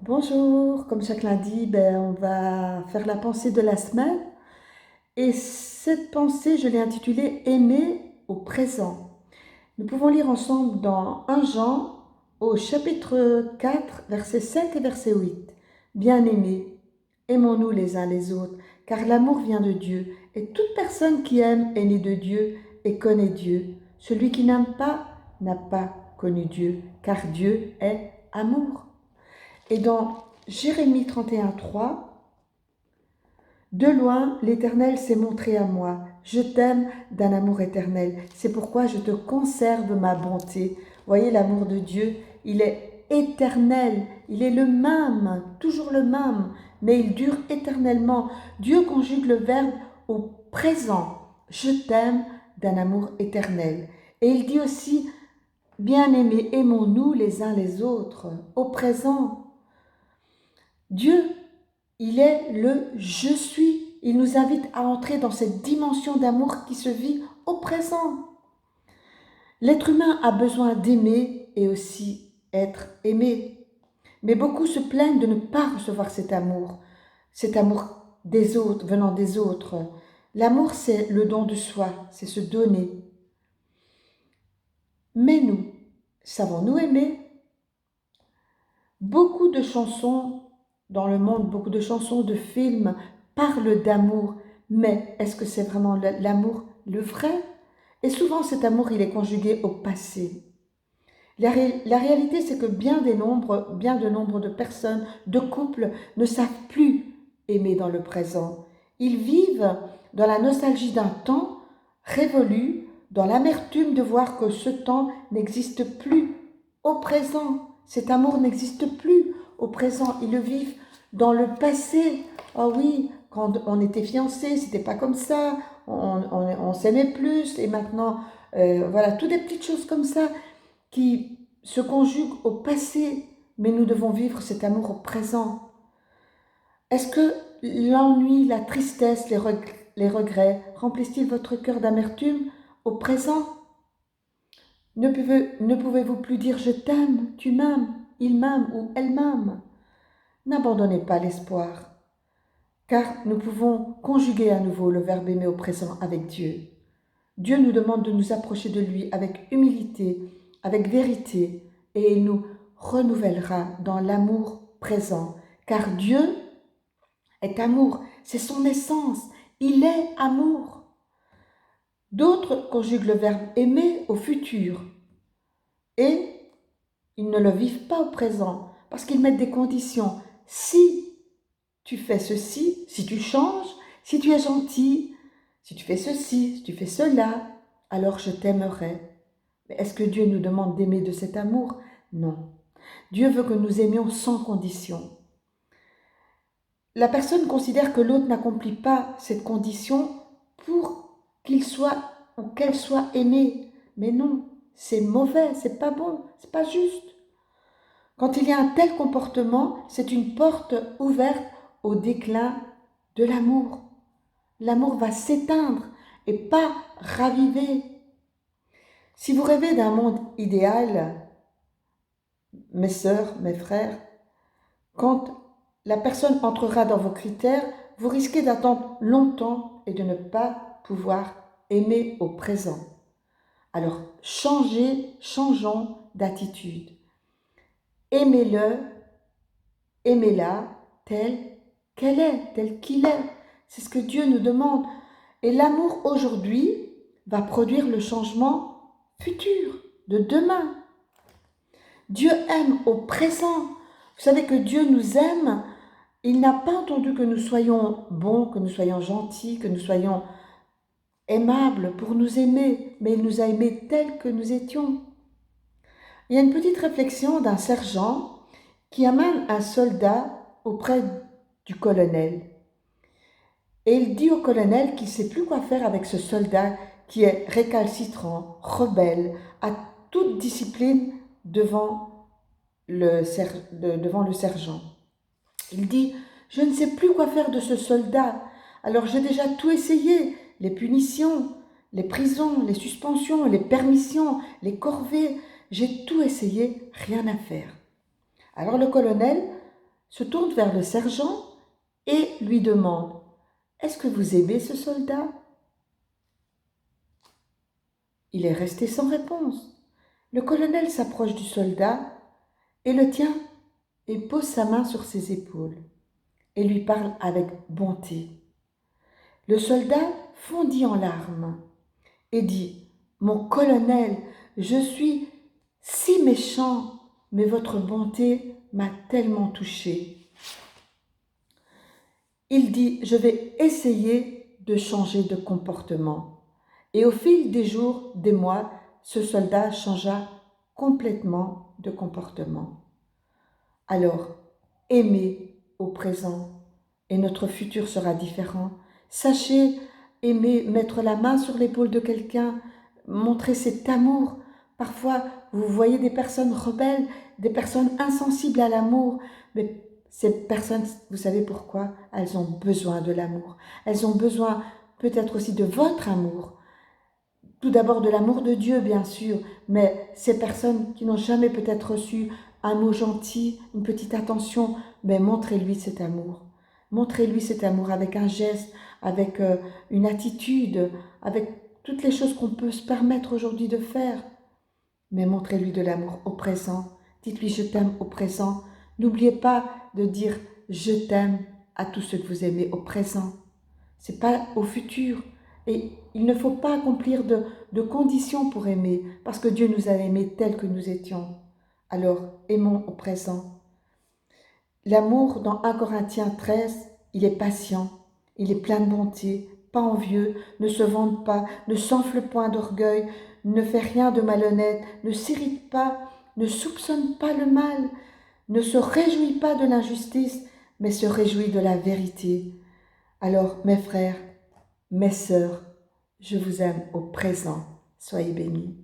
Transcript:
Bonjour, comme chaque lundi, on va faire la pensée de la semaine. Et cette pensée, je l'ai intitulée Aimer au présent. Nous pouvons lire ensemble dans 1 Jean au chapitre 4, versets 5 et verset 8. Bien-aimés, aimons-nous les uns les autres, car l'amour vient de Dieu, et toute personne qui aime est née de Dieu et connaît Dieu. Celui qui n'aime pas n'a pas connu Dieu, car Dieu est amour. Et dans Jérémie 31:3, de loin, l'Éternel s'est montré à moi. Je t'aime d'un amour éternel. C'est pourquoi je te conserve ma bonté. Voyez l'amour de Dieu, il est éternel. Il est le même, toujours le même, mais il dure éternellement. Dieu conjugue le verbe au présent. Je t'aime d'un amour éternel. Et il dit aussi, bien-aimés, aimons-nous les uns les autres, au présent. Dieu, il est le « je suis ». Il nous invite à entrer dans cette dimension d'amour qui se vit au présent. L'être humain a besoin d'aimer et aussi être aimé. Mais beaucoup se plaignent de ne pas recevoir cet amour des autres, venant des autres. L'amour, c'est le don de soi, c'est se donner. Mais nous, savons-nous aimer? Beaucoup de chansons dans le monde, beaucoup de chansons, de films parlent d'amour, mais est-ce que c'est vraiment l'amour le vrai? Et souvent cet amour, il est conjugué au passé. La réalité, c'est que bien de nombre de personnes, de couples, ne savent plus aimer dans le présent. Ils vivent dans la nostalgie d'un temps révolu, dans l'amertume de voir que ce temps n'existe plus au présent. Cet amour n'existe plus au présent. Ils le vivent dans le passé. Oh oui, quand on était fiancés, c'était pas comme ça. On s'aimait plus. Et maintenant, voilà, toutes des petites choses comme ça qui se conjuguent au passé. Mais nous devons vivre cet amour au présent. Est-ce que l'ennui, la tristesse, les regrets remplissent-ils votre cœur d'amertume au présent? Ne pouvez-vous plus dire « je t'aime »,« tu m'aimes »,« il m'aime » ou « elle m'aime ». N'abandonnez pas l'espoir, car nous pouvons conjuguer à nouveau le verbe aimer au présent avec Dieu. Dieu nous demande de nous approcher de lui avec humilité, avec vérité, et il nous renouvellera dans l'amour présent, car Dieu est amour, c'est son essence, il est amour. D'autres conjuguent le verbe aimer au futur, et ils ne le vivent pas au présent, parce qu'ils mettent des conditions. Si tu fais ceci, si tu changes, si tu es gentil, si tu fais ceci, si tu fais cela, alors je t'aimerai. Mais est-ce que Dieu nous demande d'aimer de cet amour? Non. Dieu veut que nous aimions sans condition. La personne considère que l'autre n'accomplit pas cette condition pour qu'il soit ou qu'elle soit aimée. Mais non, c'est mauvais, c'est pas bon, c'est pas juste. Quand il y a un tel comportement, c'est une porte ouverte au déclin de l'amour. L'amour va s'éteindre et pas raviver. Si vous rêvez d'un monde idéal, mes sœurs, mes frères, quand la personne entrera dans vos critères, vous risquez d'attendre longtemps et de ne pas pouvoir aimer au présent. Alors, changeons d'attitude. Aimez-le, aimez-la telle qu'elle est, tel qu'il est. C'est ce que Dieu nous demande. Et l'amour aujourd'hui va produire le changement futur, de demain. Dieu aime au présent. Vous savez que Dieu nous aime. Il n'a pas entendu que nous soyons bons, que nous soyons gentils, que nous soyons aimables pour nous aimer, mais il nous a aimés tels que nous étions. Il y a une petite réflexion d'un sergent qui amène un soldat auprès du colonel. Et il dit au colonel qu'il ne sait plus quoi faire avec ce soldat qui est récalcitrant, rebelle, à toute discipline devant le sergent. Il dit « Je ne sais plus quoi faire de ce soldat, alors j'ai déjà tout essayé, les punitions, les prisons, les suspensions, les permissions, les corvées, j'ai tout essayé, rien à faire. » Alors le colonel se tourne vers le sergent et lui demande « Est-ce que vous aimez ce soldat ?» Il est resté sans réponse. Le colonel s'approche du soldat et le tient et pose sa main sur ses épaules et lui parle avec bonté. Le soldat fondit en larmes et dit « Mon colonel, je suis si méchant, mais votre bonté m'a tellement touché. » Il dit « Je vais essayer de changer de comportement. » Et au fil des jours, des mois, ce soldat changea complètement de comportement. Alors, aimez au présent et notre futur sera différent. Sachez aimer, mettre la main sur l'épaule de quelqu'un, montrer cet amour. Parfois, vous voyez des personnes rebelles, des personnes insensibles à l'amour, mais ces personnes, vous savez pourquoi? Elles ont besoin de l'amour. Elles ont besoin peut-être aussi de votre amour. Tout d'abord de l'amour de Dieu, bien sûr, mais ces personnes qui n'ont jamais peut-être reçu un mot gentil, une petite attention, mais montrez-lui cet amour. Montrez-lui cet amour avec un geste, avec une attitude, avec toutes les choses qu'on peut se permettre aujourd'hui de faire. Mais montrez-lui de l'amour au présent. Dites-lui je t'aime au présent. N'oubliez pas de dire je t'aime à tous ceux que vous aimez au présent. C'est pas au futur. Et il ne faut pas accomplir de conditions pour aimer, parce que Dieu nous a aimés tels que nous étions. Alors, aimons au présent. L'amour, dans 1 Corinthiens 13, il est patient, il est plein de bonté, pas envieux, ne se vante pas, ne s'enfle point d'orgueil, ne fait rien de malhonnête, ne s'irrite pas, ne soupçonne pas le mal, ne se réjouit pas de l'injustice, mais se réjouit de la vérité. Alors, mes frères, mes sœurs, je vous aime au présent. Soyez bénis.